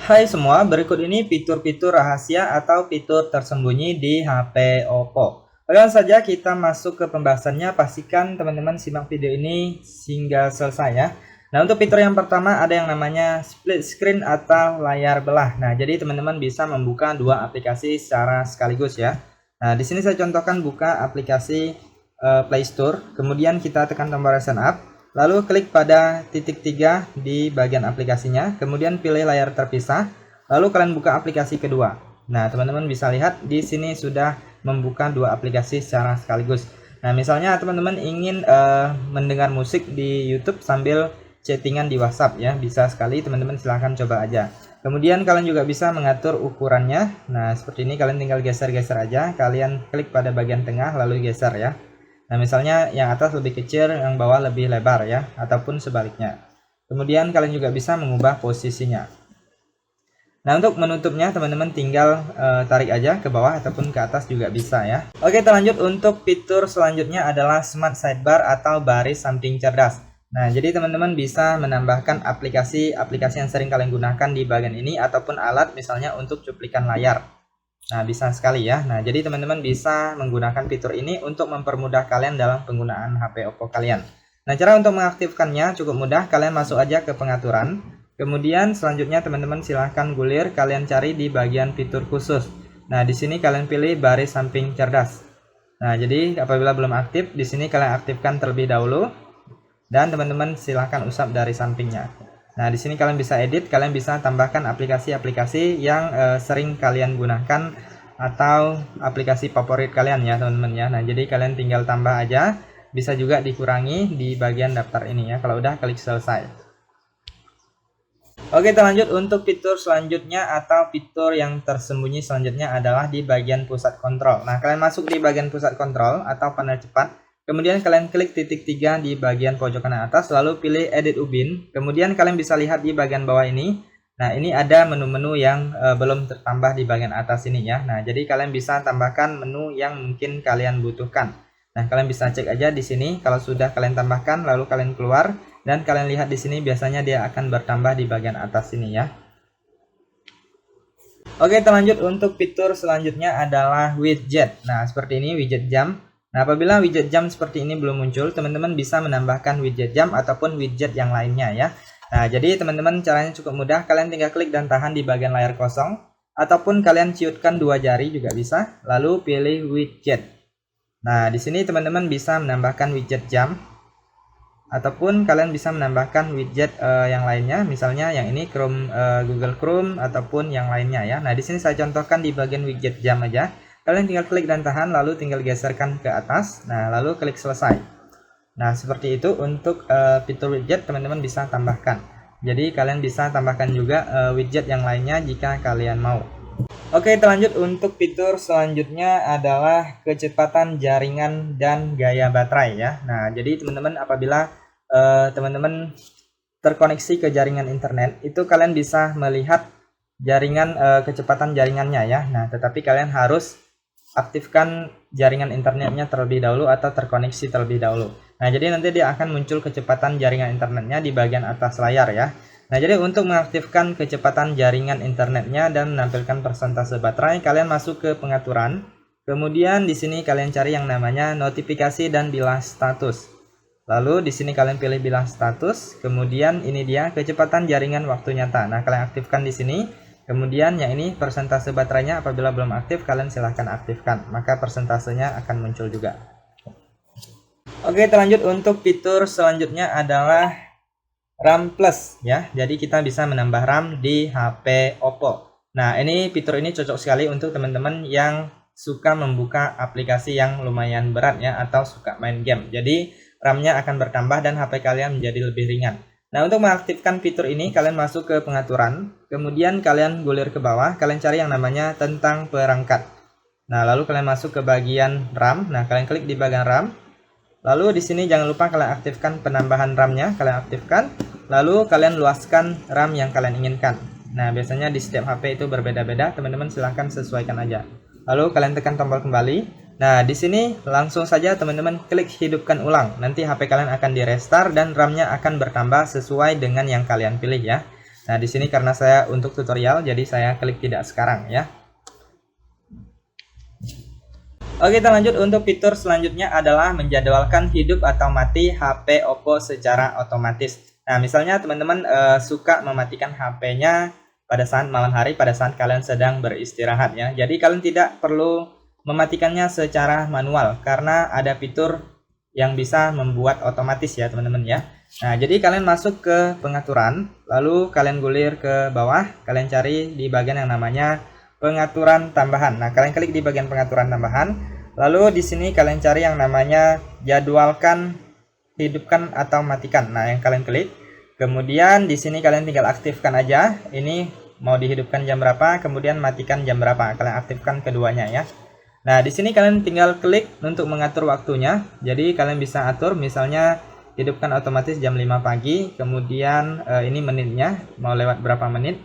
Hai semua, berikut ini fitur-fitur rahasia atau fitur tersembunyi di HP Oppo. Langsung saja kita masuk ke pembahasannya, pastikan teman-teman simak video ini hingga selesai ya. Nah, untuk fitur yang pertama ada yang namanya split screen atau layar belah. Nah, jadi teman-teman bisa membuka dua aplikasi secara sekaligus ya. Nah, di sini saya contohkan buka aplikasi Play Store, kemudian kita tekan tombol recent app. Lalu klik pada titik 3 di bagian aplikasinya, kemudian pilih layar terpisah, lalu kalian buka aplikasi kedua. Nah, teman-teman bisa lihat di sini sudah membuka dua aplikasi secara sekaligus. Nah, misalnya teman-teman ingin mendengar musik di YouTube sambil chattingan di WhatsApp ya, bisa sekali teman-teman silahkan coba aja. Kemudian kalian juga bisa mengatur ukurannya. Nah, seperti ini kalian tinggal geser-geser aja, kalian klik pada bagian tengah lalu geser ya. Nah, misalnya yang atas lebih kecil, yang bawah lebih lebar ya, ataupun sebaliknya. Kemudian kalian juga bisa mengubah posisinya. Nah, untuk menutupnya teman-teman tinggal tarik aja ke bawah ataupun ke atas juga bisa ya. Oke, kita lanjut untuk fitur selanjutnya adalah Smart Sidebar atau baris samping cerdas. Nah, jadi teman-teman bisa menambahkan aplikasi-aplikasi yang sering kalian gunakan di bagian ini ataupun alat misalnya untuk cuplikan layar. Nah, bisa sekali ya. Nah, jadi teman-teman bisa menggunakan fitur ini untuk mempermudah kalian dalam penggunaan HP Oppo kalian. Nah, cara untuk mengaktifkannya cukup mudah. Kalian masuk aja ke pengaturan. Kemudian selanjutnya teman-teman silahkan gulir, kalian cari di bagian fitur khusus. Nah, di sini kalian pilih baris samping cerdas. Nah, jadi apabila belum aktif, di sini kalian aktifkan terlebih dahulu. Dan teman-teman silahkan usap dari sampingnya. Nah, di sini kalian bisa edit, kalian bisa tambahkan aplikasi-aplikasi yang sering kalian gunakan atau aplikasi favorit kalian ya, teman-teman ya. Nah, jadi kalian tinggal tambah aja, bisa juga dikurangi di bagian daftar ini ya. Kalau udah klik selesai. Oke, kita lanjut untuk fitur selanjutnya atau fitur yang tersembunyi selanjutnya adalah di bagian pusat kontrol. Nah, kalian masuk di bagian pusat kontrol atau panel cepat. Kemudian kalian klik titik 3 di bagian pojok kanan atas, lalu pilih edit ubin. Kemudian kalian bisa lihat di bagian bawah ini. Nah, ini ada menu-menu yang belum tertambah di bagian atas ini ya. Nah, jadi kalian bisa tambahkan menu yang mungkin kalian butuhkan. Nah, kalian bisa cek aja di sini. Kalau sudah kalian tambahkan, lalu kalian keluar dan kalian lihat di sini biasanya dia akan bertambah di bagian atas ini ya. Oke, kita lanjut untuk fitur selanjutnya adalah widget. Nah, seperti ini widget jam. Nah, apabila widget jam seperti ini belum muncul, teman-teman bisa menambahkan widget jam ataupun widget yang lainnya ya. Nah, jadi teman-teman caranya cukup mudah, kalian tinggal klik dan tahan di bagian layar kosong, ataupun kalian ciutkan dua jari juga bisa, lalu pilih widget. Nah, di sini teman-teman bisa menambahkan widget jam, ataupun kalian bisa menambahkan widget yang lainnya, misalnya yang ini Chrome, Google Chrome, ataupun yang lainnya ya. Nah, di sini saya contohkan di bagian widget jam aja. Kalian tinggal klik dan tahan, lalu tinggal geserkan ke atas. Nah, lalu klik selesai. Nah, seperti itu untuk fitur widget teman-teman bisa tambahkan. Jadi kalian bisa tambahkan juga widget yang lainnya jika kalian mau. Oke, kita lanjut untuk fitur selanjutnya adalah kecepatan jaringan dan gaya baterai ya. Nah, jadi teman-teman apabila teman-teman terkoneksi ke jaringan internet, itu kalian bisa melihat jaringan kecepatan jaringannya ya. Nah, tetapi kalian harus aktifkan jaringan internetnya terlebih dahulu atau terkoneksi terlebih dahulu. Nah, jadi nanti dia akan muncul kecepatan jaringan internetnya di bagian atas layar ya. Nah, jadi untuk mengaktifkan kecepatan jaringan internetnya dan menampilkan persentase baterai, kalian masuk ke pengaturan. Kemudian di sini kalian cari yang namanya notifikasi dan bilas status. Lalu di sini kalian pilih bilas status. Kemudian ini dia kecepatan jaringan waktu nyata. Nah, kalian aktifkan di sini. Kemudian yang ini persentase baterainya apabila belum aktif kalian silahkan aktifkan, maka persentasenya akan muncul juga. Oke, kita lanjut untuk fitur selanjutnya adalah RAM Plus ya. Jadi kita bisa menambah RAM di HP Oppo. Nah, ini fitur ini cocok sekali untuk teman-teman yang suka membuka aplikasi yang lumayan berat ya, atau suka main game. Jadi RAM-nya akan bertambah dan HP kalian menjadi lebih ringan. Nah, untuk mengaktifkan fitur ini kalian masuk ke pengaturan, kemudian kalian gulir ke bawah, kalian cari yang namanya tentang perangkat. Nah, lalu kalian masuk ke bagian RAM. Nah, kalian klik di bagian RAM. Lalu di sini jangan lupa kalian aktifkan penambahan RAM-nya, kalian aktifkan. Lalu kalian luaskan RAM yang kalian inginkan. Nah, biasanya di setiap HP itu berbeda-beda, teman-teman silahkan sesuaikan aja. Lalu kalian tekan tombol kembali. Nah, di sini langsung saja teman-teman klik hidupkan ulang. Nanti HP kalian akan di restart dan RAM-nya akan bertambah sesuai dengan yang kalian pilih ya. Nah, di sini karena saya untuk tutorial, jadi saya klik tidak sekarang ya. Oke, kita lanjut. Untuk fitur selanjutnya adalah menjadwalkan hidup atau mati HP Oppo secara otomatis. Nah, misalnya teman-teman suka mematikan HP-nya pada saat malam hari, pada saat kalian sedang beristirahat ya. Jadi kalian tidak perlu mematikannya secara manual karena ada fitur yang bisa membuat otomatis ya teman-teman ya. Nah, jadi kalian masuk ke pengaturan, lalu kalian gulir ke bawah, kalian cari di bagian yang namanya pengaturan tambahan. Nah, kalian klik di bagian pengaturan tambahan. Lalu di sini kalian cari yang namanya jadwalkan, hidupkan atau matikan. Nah, yang kalian klik. Kemudian di sini kalian tinggal aktifkan aja. Ini mau dihidupkan jam berapa, kemudian matikan jam berapa. Kalian aktifkan keduanya ya. Nah, di sini kalian tinggal klik untuk mengatur waktunya. Jadi kalian bisa atur misalnya hidupkan otomatis jam 5 pagi, kemudian ini menitnya mau lewat berapa menit,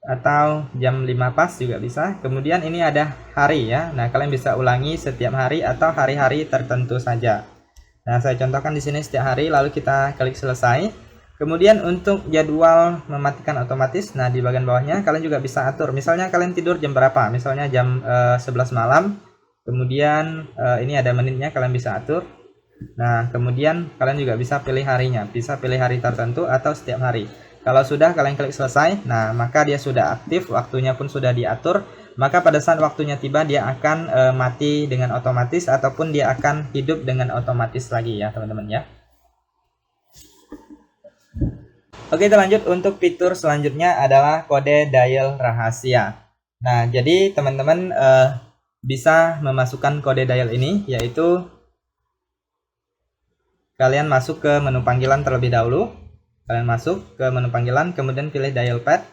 atau jam 5 pas juga bisa. Kemudian ini ada hari ya. Nah, kalian bisa ulangi setiap hari atau hari-hari tertentu saja. Nah, saya contohkan di sini setiap hari, lalu kita klik selesai. Kemudian untuk jadwal mematikan otomatis, nah di bagian bawahnya kalian juga bisa atur. Misalnya kalian tidur jam berapa? Misalnya jam 11 malam. Kemudian ini ada menitnya, kalian bisa atur. Nah, kemudian kalian juga bisa pilih harinya. Bisa pilih hari tertentu atau setiap hari. Kalau sudah kalian klik selesai, nah maka dia sudah aktif, waktunya pun sudah diatur. Maka pada saat waktunya tiba dia akan mati dengan otomatis ataupun dia akan hidup dengan otomatis lagi ya teman-teman ya. Oke, kita lanjut. Untuk fitur selanjutnya adalah kode dial rahasia. Nah, jadi teman-teman bisa memasukkan kode dial ini, yaitu kalian masuk ke menu panggilan terlebih dahulu. Kalian masuk ke menu panggilan, kemudian pilih dial pad.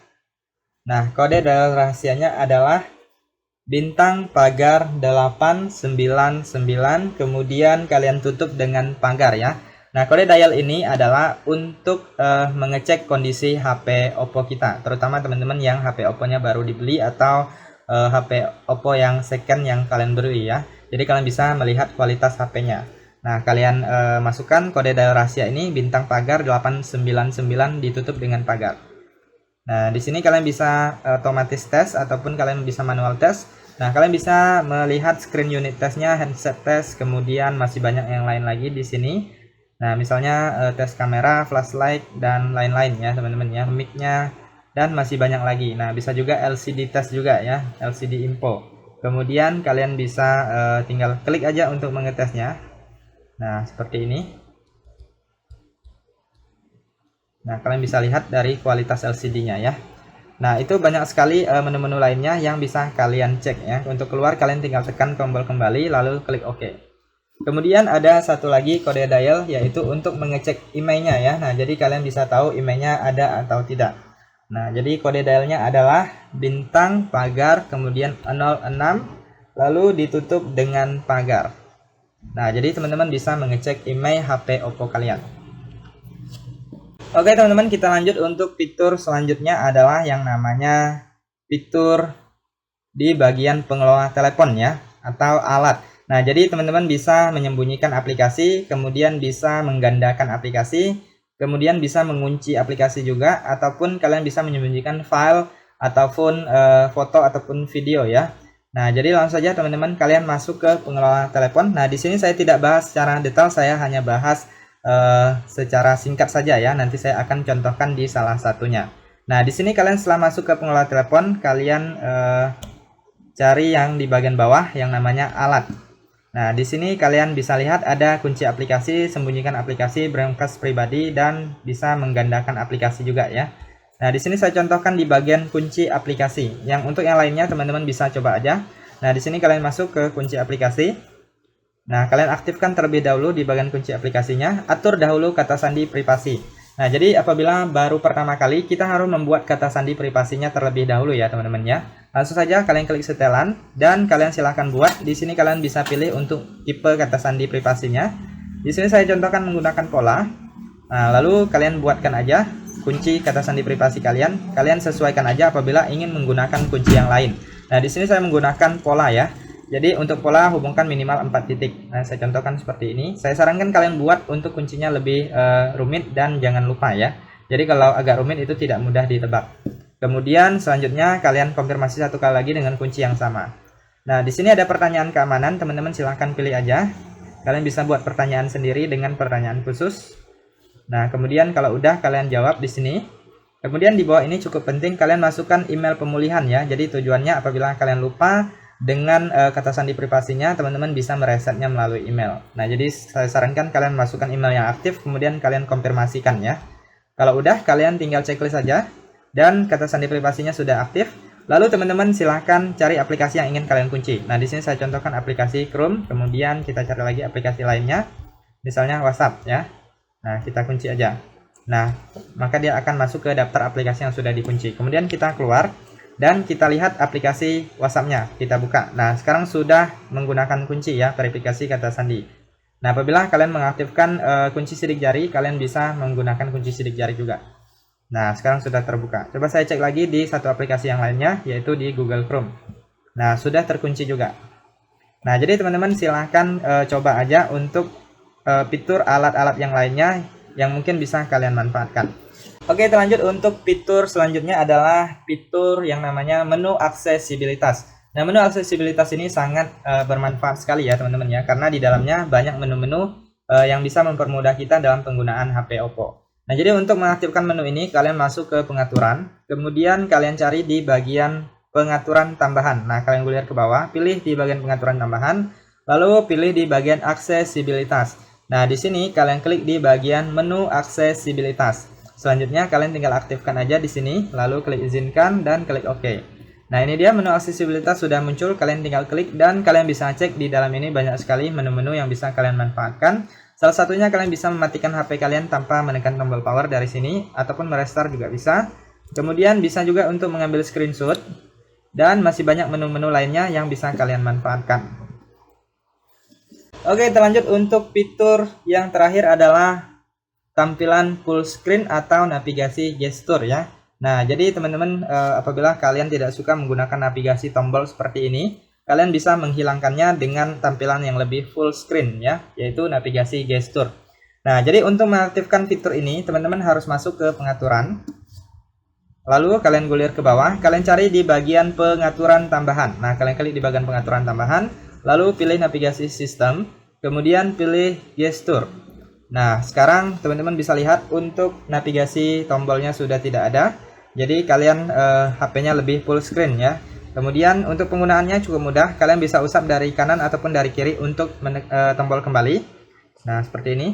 Nah, kode dial rahasianya adalah bintang pagar 899, kemudian kalian tutup dengan pagar ya. Nah, kode dial ini adalah untuk mengecek kondisi HP Oppo kita, terutama teman-teman yang HP Oppo-nya baru dibeli atau HP Oppo yang second yang kalian beli ya. Jadi kalian bisa melihat kualitas HP-nya. Nah, kalian masukkan kode dial rahasia ini bintang pagar 899 ditutup dengan pagar. Nah, di sini kalian bisa otomatis tes ataupun kalian bisa manual tes. Nah, kalian bisa melihat screen unit testnya, handset test, kemudian masih banyak yang lain lagi di sini. Nah, misalnya tes kamera, flashlight dan lain-lain ya teman-teman ya, mic-nya dan masih banyak lagi. Nah, bisa juga LCD test juga ya, LCD info. Kemudian kalian bisa tinggal klik aja untuk mengetesnya. Nah, seperti ini. Nah, kalian bisa lihat dari kualitas LCD-nya ya. Nah, itu banyak sekali menu-menu lainnya yang bisa kalian cek ya. Untuk keluar kalian tinggal tekan tombol kembali lalu klik OK. Kemudian ada satu lagi kode dial, yaitu untuk mengecek emailnya ya. Nah, jadi kalian bisa tahu emailnya ada atau tidak. Nah, jadi kode dialnya adalah bintang pagar kemudian 06 lalu ditutup dengan pagar. Nah, jadi teman-teman bisa mengecek email HP Oppo kalian. Oke teman-teman, kita lanjut. Untuk fitur selanjutnya adalah yang namanya fitur di bagian pengelola telepon ya, atau alat. Nah, jadi teman-teman bisa menyembunyikan aplikasi, kemudian bisa menggandakan aplikasi, kemudian bisa mengunci aplikasi juga, ataupun kalian bisa menyembunyikan file ataupun foto ataupun video ya. Nah, jadi langsung saja teman-teman kalian masuk ke pengelola telepon. Nah, di sini saya tidak bahas secara detail, saya hanya bahas secara singkat saja ya. Nanti saya akan contohkan di salah satunya. Nah, di sini kalian setelah masuk ke pengelola telepon, kalian cari yang di bagian bawah yang namanya alat. Nah, di sini kalian bisa lihat ada kunci aplikasi, sembunyikan aplikasi, broadcast pribadi, dan bisa menggandakan aplikasi juga ya. Nah, di sini saya contohkan di bagian kunci aplikasi. Yang untuk yang lainnya teman-teman bisa coba aja. Nah, di sini kalian masuk ke kunci aplikasi. Nah, kalian aktifkan terlebih dahulu di bagian kunci aplikasinya. Atur dahulu kata sandi privasi. Nah, jadi apabila baru pertama kali, kita harus membuat kata sandi privasinya terlebih dahulu ya teman-teman ya. Langsung saja kalian klik setelan dan kalian silahkan buat. Di sini kalian bisa pilih untuk tipe kata sandi privasinya. Di sini saya contohkan menggunakan pola. Nah, lalu kalian buatkan aja kunci kata sandi privasi kalian. Kalian sesuaikan aja apabila ingin menggunakan kunci yang lain. Nah, di sini saya menggunakan pola ya. Jadi untuk pola hubungkan minimal 4 titik. Nah, saya contohkan seperti ini. Saya sarankan kalian buat untuk kuncinya lebih rumit dan jangan lupa ya. Jadi kalau agak rumit itu tidak mudah ditebak. Kemudian selanjutnya kalian konfirmasi satu kali lagi dengan kunci yang sama. Nah, di sini ada pertanyaan keamanan, teman-teman silahkan pilih aja. Kalian bisa buat pertanyaan sendiri dengan pertanyaan khusus. Nah, kemudian kalau udah kalian jawab di sini. Kemudian di bawah ini cukup penting kalian masukkan email pemulihan ya. Jadi tujuannya apabila kalian lupa dengan kata sandi privasinya, teman-teman bisa meresetnya melalui email. Nah, jadi saya sarankan kalian masukkan email yang aktif, kemudian kalian konfirmasikan ya. Kalau udah, kalian tinggal checklist saja dan kata sandi privasinya sudah aktif. Lalu teman-teman silahkan cari aplikasi yang ingin kalian kunci. Nah, di sini saya contohkan aplikasi Chrome, kemudian kita cari lagi aplikasi lainnya, misalnya WhatsApp ya. Nah, kita kunci aja. Nah, maka dia akan masuk ke daftar aplikasi yang sudah dikunci. Kemudian kita keluar dan kita lihat aplikasi WhatsApp-nya. Kita buka. Nah, sekarang sudah menggunakan kunci ya, verifikasi kata sandi. Nah, apabila kalian mengaktifkan kunci sidik jari, kalian bisa menggunakan kunci sidik jari juga. Nah, sekarang sudah terbuka. Coba saya cek lagi di satu aplikasi yang lainnya, yaitu di Google Chrome. Nah, sudah terkunci juga. Nah, jadi teman-teman silahkan coba aja untuk fitur alat-alat yang lainnya yang mungkin bisa kalian manfaatkan. Oke, terlanjut untuk fitur selanjutnya adalah fitur yang namanya menu aksesibilitas. Nah, menu aksesibilitas ini sangat bermanfaat sekali ya teman-teman ya, karena di dalamnya banyak menu-menu yang bisa mempermudah kita dalam penggunaan HP Oppo. Nah, jadi untuk mengaktifkan menu ini kalian masuk ke pengaturan, kemudian kalian cari di bagian pengaturan tambahan. Nah, kalian gulir ke bawah, pilih di bagian pengaturan tambahan, lalu pilih di bagian aksesibilitas. Nah, di sini kalian klik di bagian menu aksesibilitas. Selanjutnya kalian tinggal aktifkan aja di sini, lalu klik izinkan dan klik OK. Nah, ini dia menu aksesibilitas sudah muncul, kalian tinggal klik dan kalian bisa cek di dalam ini banyak sekali menu-menu yang bisa kalian manfaatkan. Salah satunya kalian bisa mematikan HP kalian tanpa menekan tombol power dari sini ataupun merestart juga bisa. Kemudian bisa juga untuk mengambil screenshot dan masih banyak menu-menu lainnya yang bisa kalian manfaatkan. Oke, terlanjut untuk fitur yang terakhir adalah tampilan full screen atau navigasi gestur ya. Nah, jadi teman-teman apabila kalian tidak suka menggunakan navigasi tombol seperti ini, kalian bisa menghilangkannya dengan tampilan yang lebih full screen ya, yaitu navigasi gestur. Nah, jadi untuk mengaktifkan fitur ini, teman-teman harus masuk ke pengaturan. Lalu kalian gulir ke bawah, kalian cari di bagian pengaturan tambahan. Nah, kalian klik di bagian pengaturan tambahan, lalu pilih navigasi sistem, kemudian pilih gestur. Nah, sekarang teman-teman bisa lihat untuk navigasi tombolnya sudah tidak ada. Jadi kalian HP-nya lebih full screen ya. Kemudian untuk penggunaannya cukup mudah, kalian bisa usap dari kanan ataupun dari kiri untuk tombol kembali. Nah, seperti ini.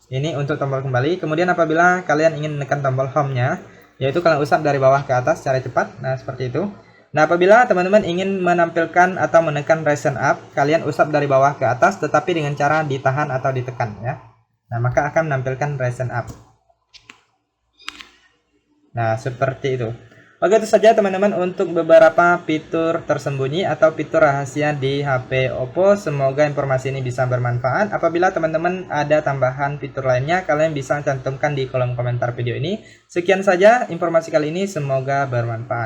Ini untuk tombol kembali. Kemudian apabila kalian ingin menekan tombol home-nya, yaitu kalian usap dari bawah ke atas secara cepat. Nah, seperti itu. Nah, apabila teman-teman ingin menampilkan atau menekan Ryzen up, kalian usap dari bawah ke atas tetapi dengan cara ditahan atau ditekan ya. Nah, maka akan menampilkan Ryzen up. Nah, seperti itu. Oke, itu saja teman-teman untuk beberapa fitur tersembunyi atau fitur rahasia di HP Oppo. Semoga informasi ini bisa bermanfaat. Apabila teman-teman ada tambahan fitur lainnya, kalian bisa cantumkan di kolom komentar video ini. Sekian saja informasi kali ini, semoga bermanfaat.